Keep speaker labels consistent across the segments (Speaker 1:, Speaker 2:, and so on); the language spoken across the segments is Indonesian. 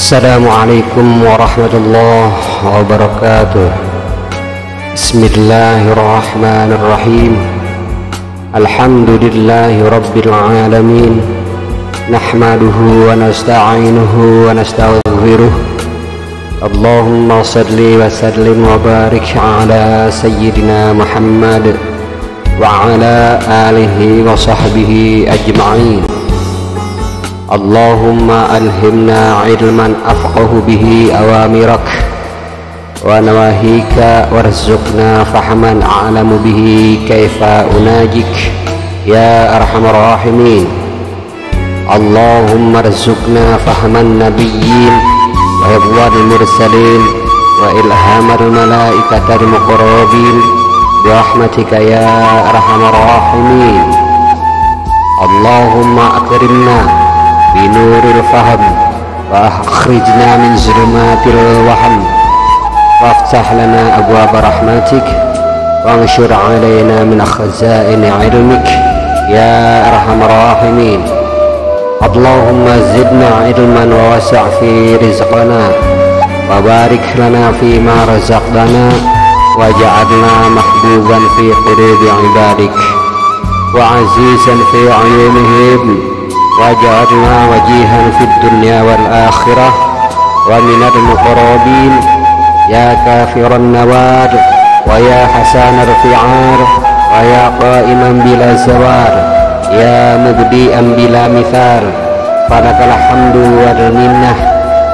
Speaker 1: Assalamualaikum warahmatullahi wabarakatuh. Bismillahirrahmanirrahim. Alhamdulillahi rabbil alamin. Nahmaduhu wa nasta'inuhu wa nastaghfiruh. Allahumma salli wa sallim wa barik ala sayyidina Muhammad wa ala alihi wa sahbihi ajma'in. Allahumma alhimna ilman afqahu bihi awamirak wa nawahika warzuqna fahman a'lamu bihi kaifa unajik ya arhamar rahimin. Allahumma arzuqna fahman nabiyyin wa hifdhal mursalin wa ilhamal malaikatil muqarrabin bi rahmatika ya arhamar rahimin. Allahumma akrimna binuril faham wa akhrijna min zulumatil waham waftah lana abwaab rahmatik wa anshur alaina min khazaini ilmik ya arhamar rahimin. Allahumma zidna ilman wa wasi' fi rizqana wa barik lana fi ma razaqtana waj'alna mahbuban fi qulubi ibadik wa azizan fi ayunihim waj'alna wajihan fid dunya wal akhirah wa minal muqarrabin ya kafiran nawad wa ya hasanar fi'ar wa ya qa'iman bila zawar ya mubdi'an bila mithal falakal hamdu wal minnah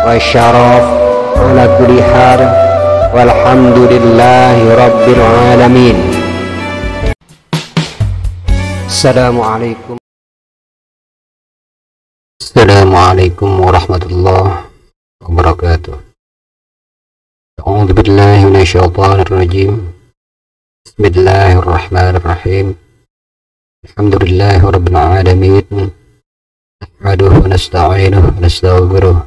Speaker 1: wa syaraf ala kulli hal walhamdulillahi rabbil alamin. Assalamualaikum warahmatullahi wabarakatuh. A'udzu billahi minasyaitonir rajim. Bismillahirrahmanirrahim. Alhamdulillahi rabbil alamin. Nahmaduhu wa nasta'inuhu wa nastaghfiruh.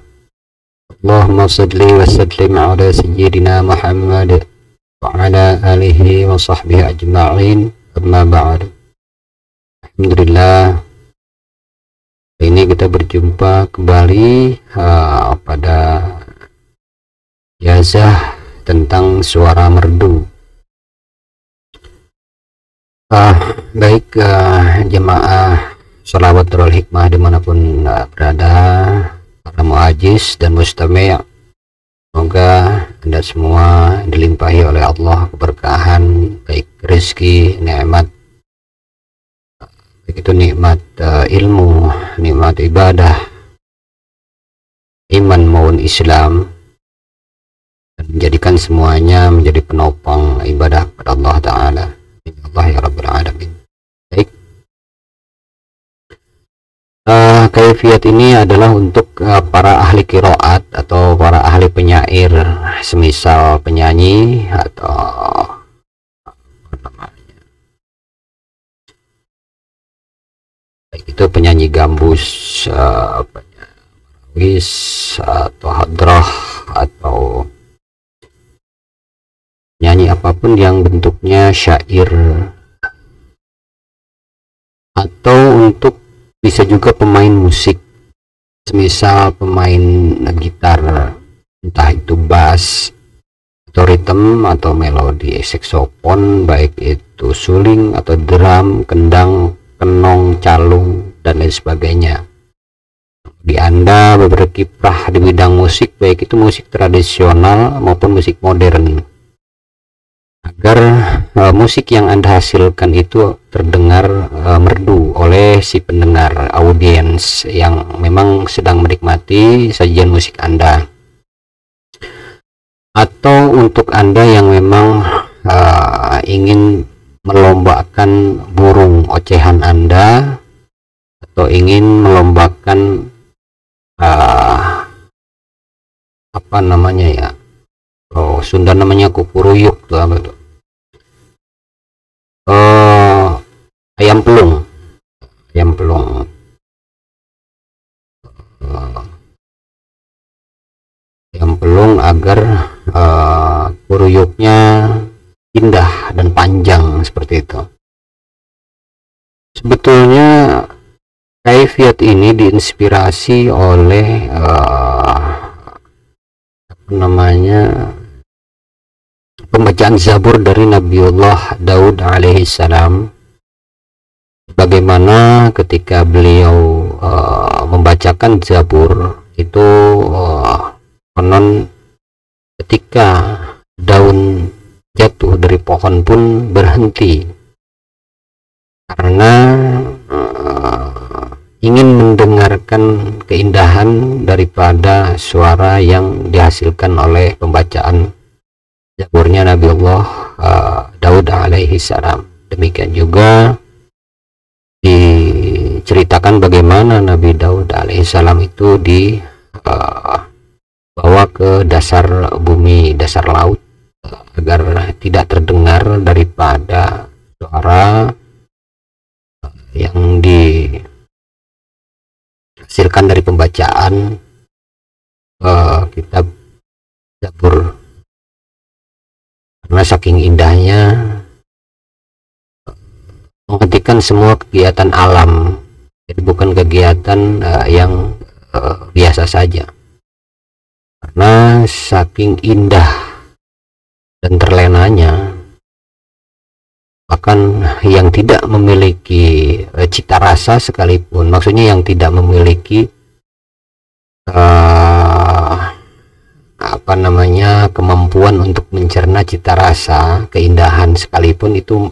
Speaker 1: Allahumma shalli wa sallim ala sayyidina Muhammad wa ala alihi wa sahbihi ajma'in. Amma ba'd. Alhamdulillah, ini kita berjumpa kembali pada ijazah tentang suara merdu. Baik jemaah Shalawatul Hikmah dimanapun berada, para muajiz dan mustami', semoga Anda semua dilimpahi oleh Allah keberkahan, baik rezeki, nikmat, baik itu nikmat ilmu, nikmat ibadah, iman maupun Islam, dan menjadikan semuanya menjadi penopang ibadah kepada Allah Ta'ala. Allah ya Rabbul Alamin. Baik, kaifiat ini adalah untuk para ahli qiraat atau para ahli penyair, semisal penyanyi atau itu penyanyi gambus, wis atau hadrah atau nyanyi apapun yang bentuknya syair, atau untuk bisa juga pemain musik, semisal pemain gitar, entah itu bass atau rhythm atau melodi, saksofon, baik itu suling atau drum, kendang, kenong, calung, dan lain sebagainya. Di Anda berkiprah di bidang musik, baik itu musik tradisional maupun musik modern, agar musik yang Anda hasilkan itu terdengar merdu oleh si pendengar, audiens yang memang sedang menikmati sajian musik Anda. Atau untuk Anda yang memang ingin melombakan burung ocehan Anda, atau ingin melombakan apa namanya ya, Sunda namanya kupuruyuk tuh, apa tuh, ayam pelung, ayam pelung, ayam pelung, agar kuruyuknya indah dan panjang seperti itu. Sebetulnya kaifiat ini diinspirasi oleh pembacaan Zabur dari Nabiullah Daud alaihi salam, bagaimana ketika beliau membacakan Zabur itu, konon ketika daun jatuh dari pohon pun berhenti karena ingin mendengarkan keindahan daripada suara yang dihasilkan oleh pembacaan Zaburnya Nabiullah Daud alaihi salam. Demikian juga diceritakan bagaimana Nabi Daud alaihi salam itu dibawa ke dasar bumi, dasar laut, agar tidak terdengar daripada suara yang dihasilkan dari pembacaan kitab Zabur, karena saking indahnya menghentikan semua kegiatan alam. Jadi bukan kegiatan yang biasa saja, karena saking indah dan terlenanya. Bahkan yang tidak memiliki cita rasa sekalipun, maksudnya yang tidak memiliki kemampuan untuk mencerna cita rasa keindahan sekalipun, itu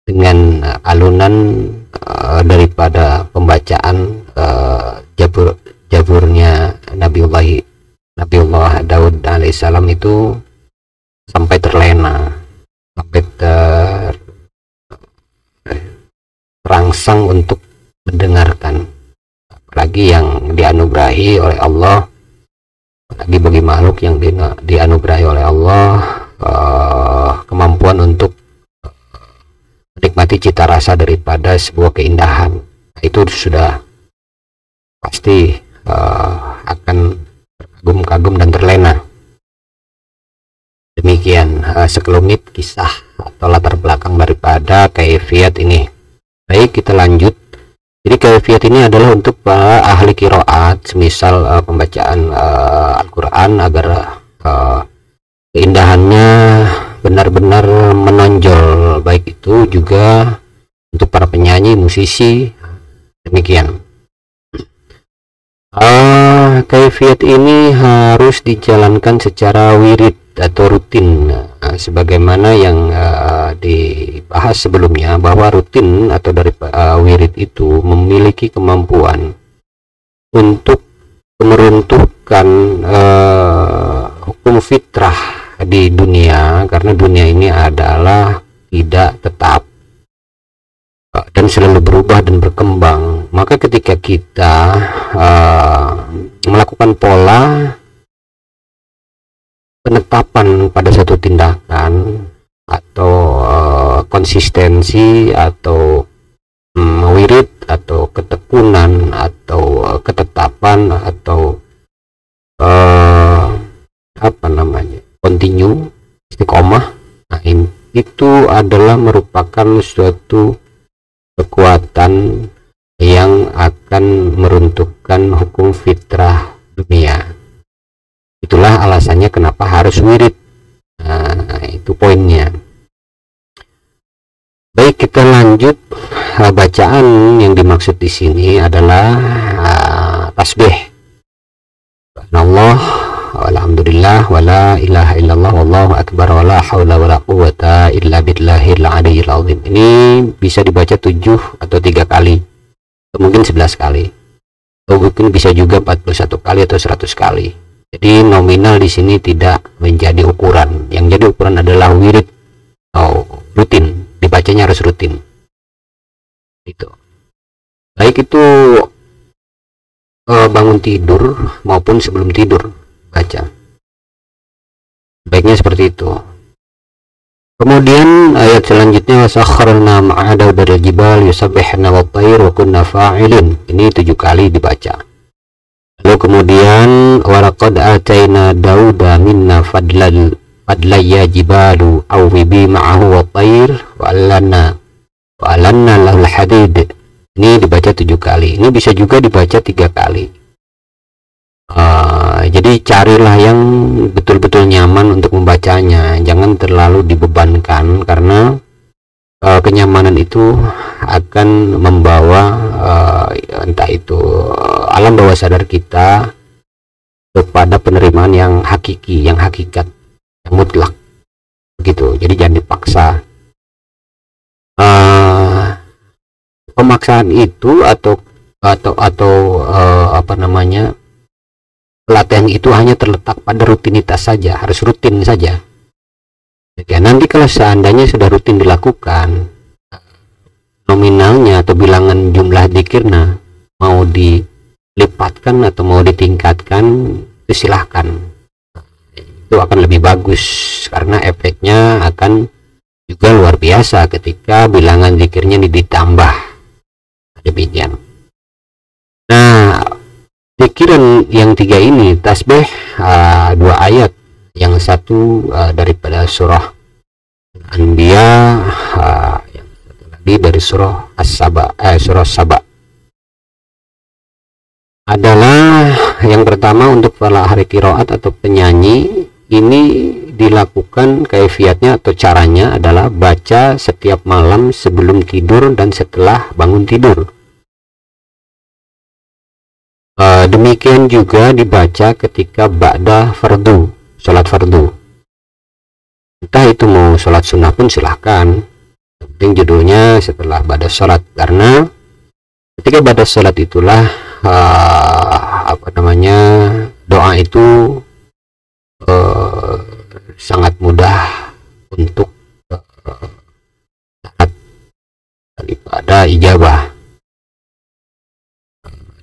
Speaker 1: dengan alunan daripada pembacaan Zaburnya Nabiullah Daud alaihissalam itu sampai terlena, sampai terangsang untuk mendengarkan. Apalagi yang dianugerahi oleh Allah, apalagi bagi makhluk yang dianugerahi oleh Allah kemampuan untuk menikmati cita rasa daripada sebuah keindahan, itu sudah pasti akan terkagum-kagum dan terlena. Demikian sekelumit kisah atau latar belakang daripada kaifiat ini. Baik, kita lanjut. Jadi kaifiat ini adalah untuk para ahli qiraat, semisal pembacaan Al-Quran, agar keindahannya benar-benar menonjol, baik itu juga untuk para penyanyi, musisi. Demikian. Kaifiat ini harus dijalankan secara wirid atau rutin, sebagaimana yang dibahas sebelumnya, bahwa rutin atau dari wirid itu memiliki kemampuan untuk meruntuhkan hukum fitrah di dunia, karena dunia ini adalah tidak tetap dan selalu berubah dan berkembang. Maka ketika kita melakukan pola penetapan pada satu tindakan atau konsistensi atau wirid atau ketekunan atau ketetapan atau continue, istiqomah, nah itu adalah merupakan suatu kekuatan yang akan meruntuhkan hukum fitrah dunia. Itulah alasannya kenapa harus wirid. Nah, itu poinnya. Baik, kita lanjut. Bacaan yang dimaksud di sini adalah tasbih. Allah, alhamdulillah, wala ilaha illallah, wallahu akbar, wala haula wala quwata illa billahil aliyyil azim. Ini bisa dibaca 7 atau 3 kali, atau mungkin 11 kali, atau mungkin bisa juga 41 kali atau 100 kali. Jadi nominal di sini tidak menjadi ukuran. Yang jadi ukuran adalah wirid atau rutin. Dibacanya harus rutin. Itu. Baik itu bangun tidur maupun sebelum tidur baca. Baiknya seperti itu. Kemudian ayat selanjutnya, wasakharna ma'a Daudal jibal yusabbihna wat-tayr wa kunna fa'ilin. Ini 7 kali dibaca. Lalu kemudian walaqad ataina Dauda minna fadlayya jibalu awwibi ma'ahu wat-tayr wa alanna lahul hadid. Ini dibaca 7 kali. Ini bisa juga dibaca 3 kali. Jadi carilah yang betul-betul nyaman untuk membacanya, jangan terlalu dibebankan, karena kenyamanan itu akan membawa entah itu alam bawah sadar kita kepada penerimaan yang hakiki, yang hakikat, yang mutlak begitu. Jadi jangan dipaksa. Pemaksaan itu atau apa namanya, pelatihan itu hanya terletak pada rutinitas saja, harus rutin saja. Ya, nanti kalau seandainya sudah rutin dilakukan, nominalnya atau bilangan jumlah dzikirnya mau dilipatkan atau mau ditingkatkan, itu silahkan. Itu akan lebih bagus karena efeknya akan juga luar biasa ketika bilangan zikirnya ditambah. Demikian. Nah, zikiran yang 3 ini tasbih 2 ayat, yang satu daripada surah Anbiya, yang satu lagi dari surah As-Saba, surah Saba. Adalah yang pertama untuk para ahli qiraat atau penyanyi, ini dilakukan kaifiatnya atau caranya adalah baca setiap malam sebelum tidur dan setelah bangun tidur. Demikian juga dibaca ketika ba'da fardu, sholat fardu. Entah itu mau sholat sunnah pun silahkan, yang penting judulnya setelah ba'da sholat, karena ketika ba'da sholat itulah apa namanya, doa itu sangat mudah untuk daripada ijabah.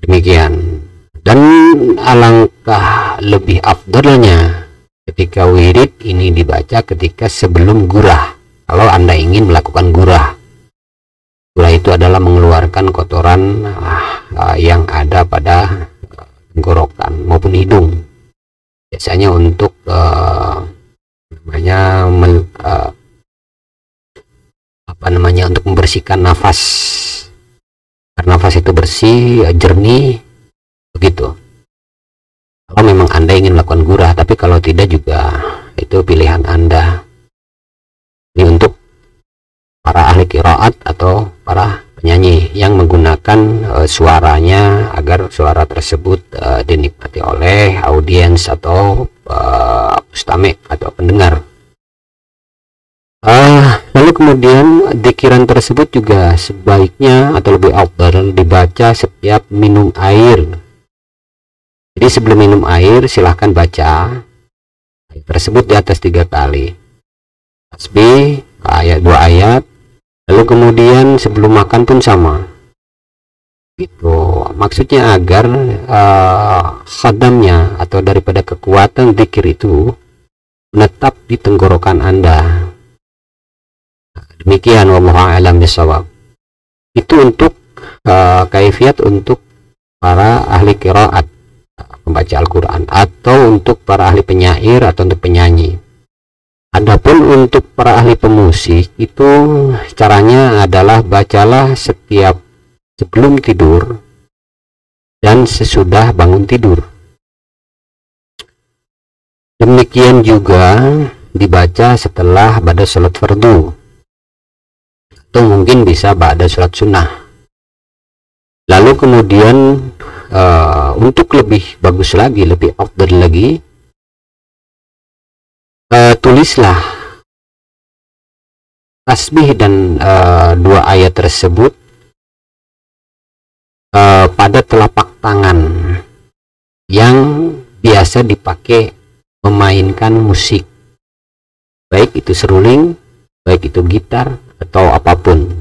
Speaker 1: Demikian. Dan alangkah lebih afdalnya ketika wirid ini dibaca ketika sebelum gurah, kalau Anda ingin melakukan gurah. Gurah itu adalah mengeluarkan kotoran yang ada pada tenggorokan maupun hidung, biasanya untuk untuk membersihkan nafas, karena nafas itu bersih, jernih begitu. Kalau memang Anda ingin melakukan gurah, tapi kalau tidak juga itu pilihan Anda. Ini untuk para ahli qiraat atau para penyanyi yang menggunakan suaranya agar suara tersebut dinikmati oleh audiens atau mustami' atau pendengar. Lalu kemudian dzikiran tersebut juga sebaiknya atau lebih afdal dibaca setiap minum air. Jadi sebelum minum air silahkan baca ayat tersebut di atas 3 kali tasbih, ayat 2 ayat. Lalu kemudian sebelum makan pun sama gitu. Maksudnya agar khadamnya atau daripada kekuatan zikir itu menetap di tenggorokan Anda. Demikian, wallahu a'lam bishawab. Itu untuk kaifiat untuk para ahli qiraat, membaca Al-Quran, atau untuk para ahli penyair atau untuk penyanyi. Adapun untuk para ahli pemusik, itu caranya adalah bacalah setiap sebelum tidur dan sesudah bangun tidur. Demikian juga dibaca setelah ba'da sholat fardu, atau mungkin bisa ba'da sholat sunnah. Lalu kemudian untuk lebih bagus lagi, lebih afdal lagi, tulislah tasbih dan 2 ayat tersebut pada telapak tangan yang biasa dipakai memainkan musik, baik itu seruling, baik itu gitar atau apapun.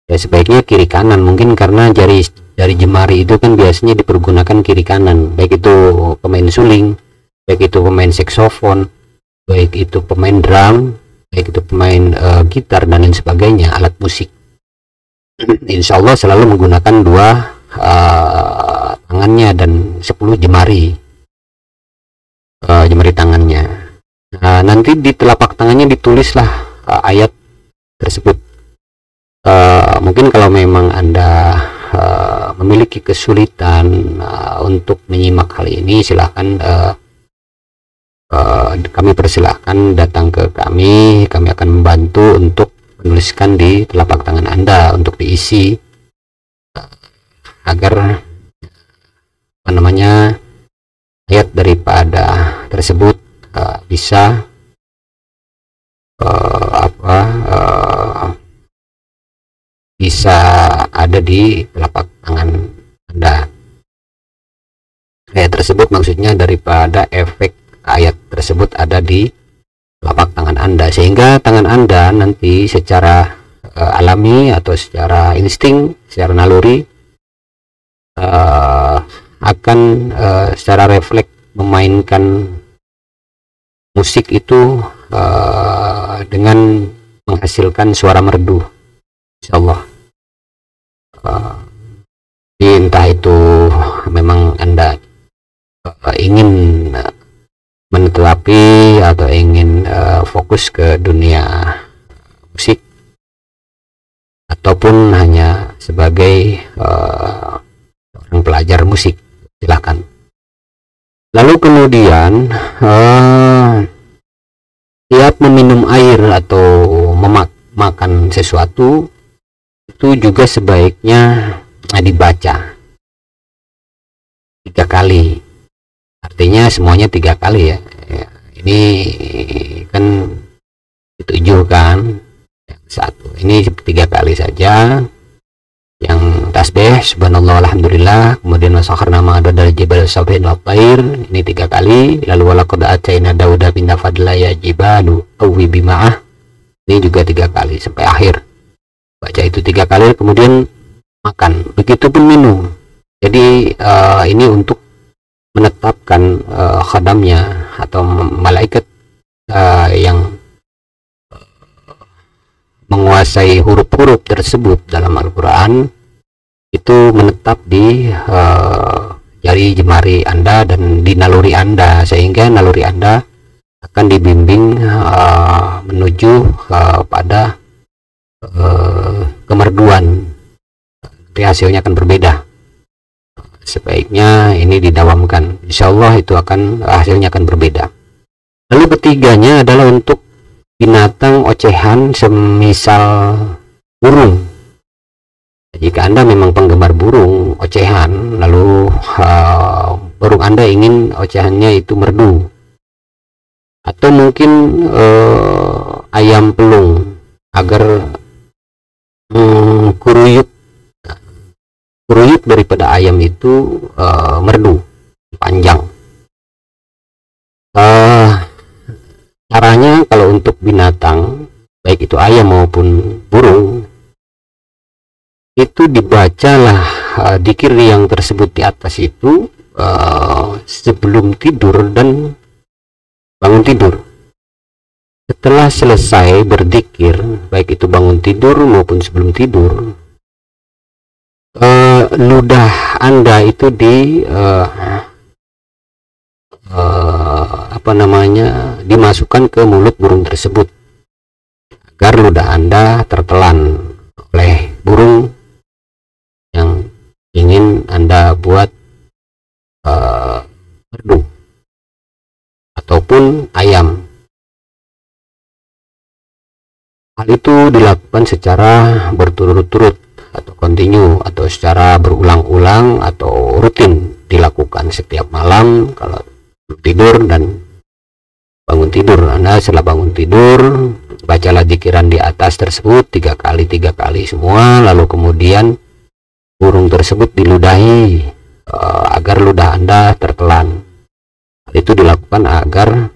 Speaker 1: Ya, sebaiknya kiri kanan, mungkin karena jari jemari itu kan biasanya dipergunakan kiri kanan, baik itu pemain suling, baik itu pemain saksofon, baik itu pemain drum, baik itu pemain gitar dan lain sebagainya, alat musik. Insya Allah selalu menggunakan 2 tangannya dan 10 jemari tangannya. Nanti di telapak tangannya ditulislah ayat tersebut. Mungkin kalau memang Anda memiliki kesulitan untuk menyimak hal ini, silahkan kami persilahkan datang ke kami akan membantu untuk menuliskan di telapak tangan Anda untuk diisi agar ayat daripada tersebut bisa bisa ada di telapak tangan Anda. Ayat tersebut maksudnya daripada efek ayat tersebut ada di telapak tangan Anda, sehingga tangan Anda nanti secara alami atau secara insting, secara naluri akan secara refleks memainkan musik itu dengan menghasilkan suara merdu, insyaallah. Entah itu memang Anda ingin menetapi atau ingin fokus ke dunia musik, ataupun hanya sebagai orang pelajar musik, silahkan. Lalu kemudian tiap meminum air atau makan sesuatu itu juga sebaiknya dibaca 3 kali. Artinya semuanya 3 kali ya. Ini kan 7 kan, satu ini 3 kali saja. Yang tasbih subhanallah alhamdulillah, kemudian wasakharna ma ada dari jibal sabhin wa tair, ini 3 kali. Lalu walaqad atayna dauda binna fadla ya jibalu awi bima'ah, ini juga 3 kali sampai akhir. Baca itu 3 kali, kemudian makan, begitupun minum. Jadi ini untuk menetapkan khadamnya atau malaikat yang menguasai huruf-huruf tersebut dalam Al-Quran itu menetap di jari jemari Anda dan di naluri Anda, sehingga naluri Anda akan dibimbing menuju pada kemerduan. Nanti hasilnya akan berbeda. Sebaiknya ini didawamkan, insya Allah itu hasilnya akan berbeda. Lalu ketiganya adalah untuk binatang ocehan semisal burung. Jika Anda memang penggemar burung ocehan, lalu burung Anda ingin ocehannya itu merdu, atau mungkin ayam pelung agar kuruyuk daripada ayam itu merdu panjang. Caranya kalau untuk binatang baik itu ayam maupun burung itu dibacalah dzikir yang tersebut di atas itu sebelum tidur dan bangun tidur. Setelah selesai berzikir, baik itu bangun tidur maupun sebelum tidur, ludah Anda itu dimasukkan ke mulut burung tersebut agar ludah Anda tertelan oleh burung yang ingin Anda buat merdu ataupun ayam. Hal itu dilakukan secara berturut-turut atau kontinu, atau secara berulang-ulang atau rutin dilakukan setiap malam kalau tidur dan bangun tidur. Anda setelah bangun tidur bacalah zikiran di atas tersebut 3 kali semua, lalu kemudian burung tersebut diludahi agar ludah Anda tertelan. Hal itu dilakukan agar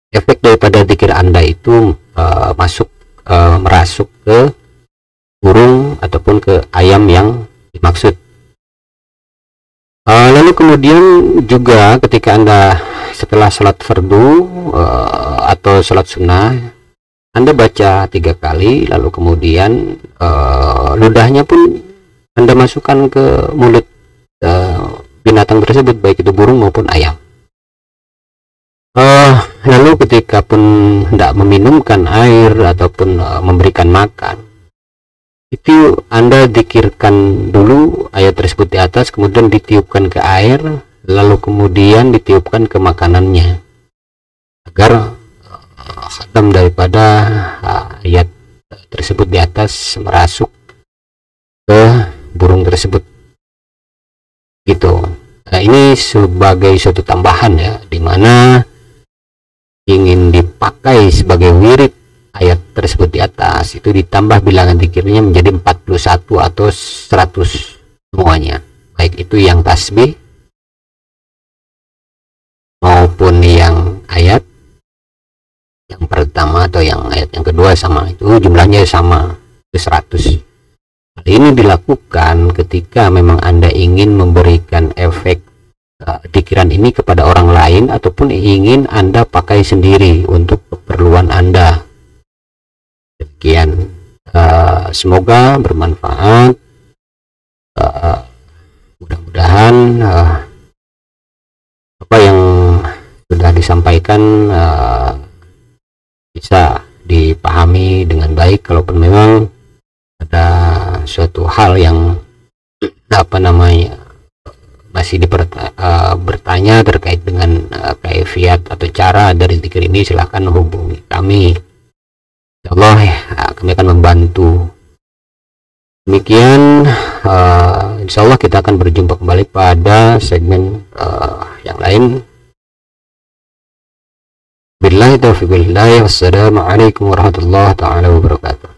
Speaker 1: efek daripada zikir Anda itu merasuk ke burung ataupun ke ayam yang dimaksud. Lalu kemudian juga ketika Anda setelah sholat fardu atau sholat sunnah, Anda baca 3 kali, lalu kemudian ludahnya pun Anda masukkan ke mulut binatang tersebut, baik itu burung maupun ayam. Lalu ketika pun tidak meminumkan air ataupun memberikan makan, itu Anda dikirkan dulu ayat tersebut di atas, kemudian ditiupkan ke air, lalu kemudian ditiupkan ke makanannya, agar khatam daripada ayat tersebut di atas merasuk ke burung tersebut gitu. Nah, ini sebagai suatu tambahan ya, dimana ingin dipakai sebagai wirid ayat tersebut di atas, itu ditambah bilangan zikirnya menjadi 41 atau 100 semuanya, baik itu yang tasbih maupun yang ayat yang pertama atau yang ayat yang kedua, sama itu jumlahnya sama, itu 100. Hal ini dilakukan ketika memang Anda ingin memberikan efek pikiran ini kepada orang lain, ataupun ingin Anda pakai sendiri untuk keperluan Anda. Demikian, semoga bermanfaat. Mudah-mudahan apa yang sudah disampaikan bisa dipahami dengan baik. Kalaupun memang ada suatu hal yang masih bertanya terkait dengan kaifiat atau cara dari zikir ini, silahkan hubungi kami. Insyaallah kami akan membantu. Demikian, insyaallah kita akan berjumpa kembali pada segmen yang lain. Billahi taufiq wal hidayah. Wassalamualaikum warahmatullahi taala wabarakatuh.